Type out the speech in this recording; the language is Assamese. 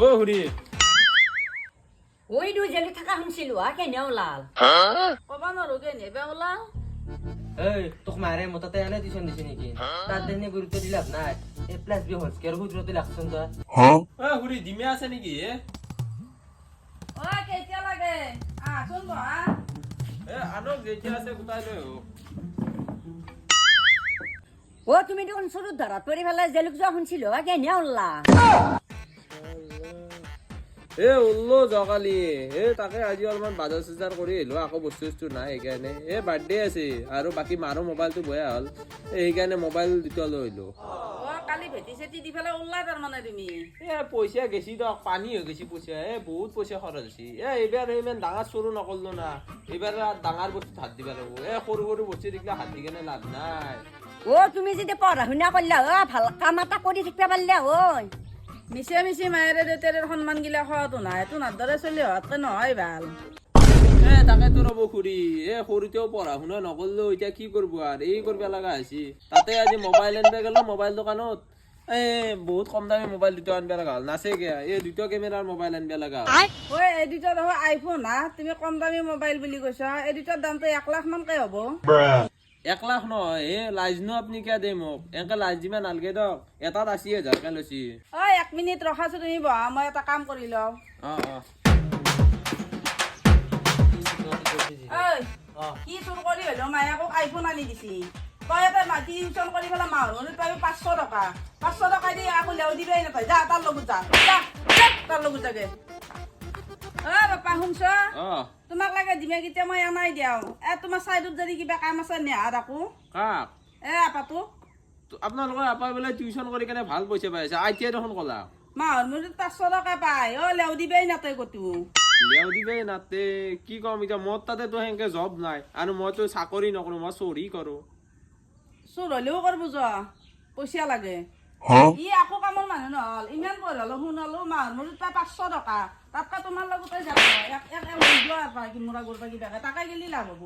ও হুৰি ওই দুই জেলি থাকা শুনছিলো কেনে ওলাল কবা নৰো কেনেবা ওলাল এই তোক মাৰে মতাতে এনে টিউশন দিছে নেকি তাত দেনে গুৰুত্ব দি লাভ নাই এ প্লাস বি হোল স্কয়াৰ গুৰুত্ব লাগছন তই ও হুৰি ডিমে আছে নেকি ও কেতিয়া লাগে আছোন বহা আনক যেতিয়া আছে গোটাই লৈ ও তুমি দেখোন সরু ধরাত পরি ফেলে জেলুক যাওয়া শুনছিল কেনে ওলা উল্লো জকালি তাকে আজি অলপমান বাজাৰ চাজাৰ কৰি আহিলো আকৌ বস্তু নাই সেইকাৰণে বাৰ্থডে আছে আৰু বাকী মাৰো মোবাইলটো বেয়া হ'ল সেইকাৰণে মোবাইল দুটা লৈ আহিলো ও কালি ভেটি চেটি দি ফেলে ওলাই তাৰমানে তুমি পইচা গেছি দক পানী হৈ গৈছি পইচা বহুত পইচা খৰচ হৈছে এইবাৰ ইমান ডাঙৰ চুৰু নকৰিলো না এইবাৰ ডাঙৰ বস্তু হাত দিবা লাগিব সৰু সৰু বস্তু দেখিলে হাত দি কেনে লাভ নাই ও তুমি যদি পঢ়া শুনা করলা ভাল কাম এটা করে শিখতে পারলে ওই মিছে মিছি মায়েৰে দেউতাৰে সন্মান গিলা খোৱাটো নাই তোৰ দৰে চলি হোৱাতকে নহয় ভাল তাকে তো ৰব খুৰী সৰুতেও পঢ়া শুনা নকৰিলো এতিয়া কি কৰিব আৰু এই কৰিব লগা হৈছে তাতে আজি মোবাইল আনিব গেলো মোবাইল দোকানত বহুত কম দামী মোবাইল দুটা আনিব লগা হ'ল নাছে গে এই দুটা কেমেৰাৰ মোবাইল আনিব লগা হ'ল ঐ এই দুটা দেখো আইফোন হা তুমি কম দামী মোবাইল বুলি কৈছা এই দুটাৰ দামটো 1 লাখ মানকে হ'ব 1 লাখ নহয় লাইজনো আপুনি কিয় দে মোক এনেকে লাইজ দিবা নালগে দক এটাত 80,000 কে লৈছি ঐ 1 মিনিট ৰখাছো তুমি বহা মই এটা কাম কৰি লওঁ ঐ কি চুৰ কৰি হলেও মায়ে আকৌ আইফোন আনি দিছি তই এটা মাটি টিউচন কৰি পেলাই মাহৰ মূৰত পাবি 500 টকা 500 টকা দি আকৌ লেও দিবই নাপায় যা তাৰ লগত যা তাৰ লগত যাগে বাপা শুনছ তোমাক লাগে দিমে কেতিয়া মই আনাই দিয়াও তোমাৰ চাইডত যদি কিবা কাম আছে নেহা ৰাখো কাক আপাতো আপোনালোকৰ আপাই বোলে টিউচন কৰি কেনে ভাল পইচা পাই আছে আইতিয়া দেখোন কলা মাহৰ মূৰত 500 টকা পায় লেও দিবই নাপায় কতো লেও দিবে নাতে কি কম এতিয়া মোৰ তাতেতো সেনেকে জব নাই আৰু মইতো চাকৰি নকৰো মই চুৰি কৰো চুৰ হলেও কৰিব যোৱা পইচা লাগে ই আকৌ কামৰ মানুহ নহল ইমান পঢ়ালো শুনালো মাহৰ মূৰত পায় 500 টকা তাতকে তোমাৰ লগতে যাব এক এক যোৱা কিমোৰা গৰবা কিবাকে তাকে গেলি লাভ হ'ব